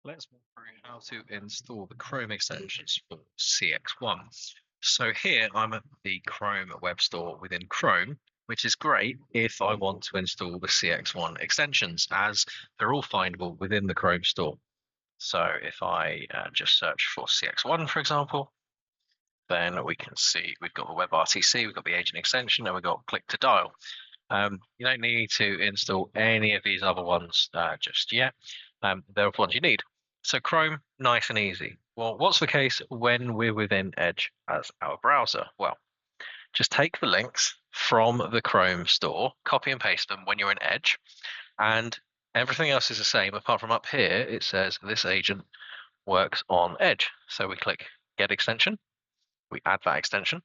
Let's walk through how to install the Chrome extensions for CXone. So here I'm at the Chrome web store within Chrome, which is great if I want to install the CXone extensions, as they're all findable within the Chrome store. So if I just search for CXone, for example, then we can see we've got the WebRTC, we've got the agent extension, and we've got click to dial. You don't need to install any of these other ones just yet. They're the ones you need. So Chrome, nice and easy. Well, what's the case when we're within Edge as our browser? Well, just take the links from the Chrome store, copy and paste them when you're in Edge, and everything else is the same apart from up here it says this agent works on Edge. So we click Get Extension, we add that extension,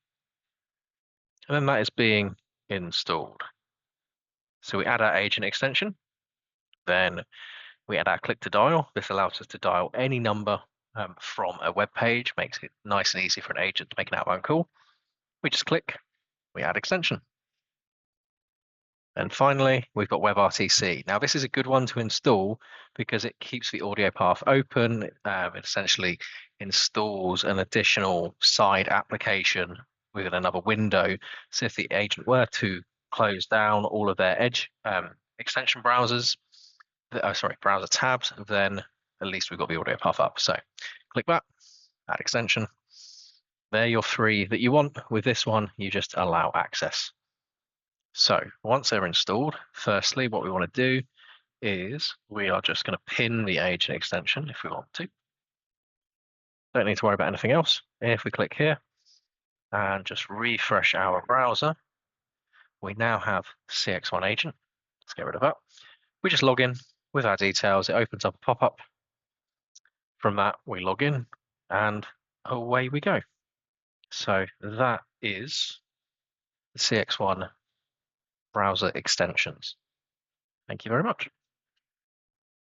and then that is being installed. So we add our agent extension, then we add our click to dial. This allows us to dial any number from a web page, makes it nice and easy for an agent to make an outbound call. We just click, we add extension. And finally, we've got WebRTC. Now, this is a good one to install because it keeps the audio path open. It essentially installs an additional side application within another window. So if the agent were to close down all of their Edge extension browsers, browser tabs, then at least we've got the audio path up. So click that, add extension. They're your three that you want. With this one, you just allow access. So once they're installed, firstly, what we want to do is we are just going to pin the agent extension if we want to. Don't need to worry about anything else. If we click here and just refresh our browser, we now have CXone agent. Let's get rid of that. We just log in with our details. It opens up a pop-up. From that, we log in and away we go. So that is the CXone browser extensions. Thank you very much.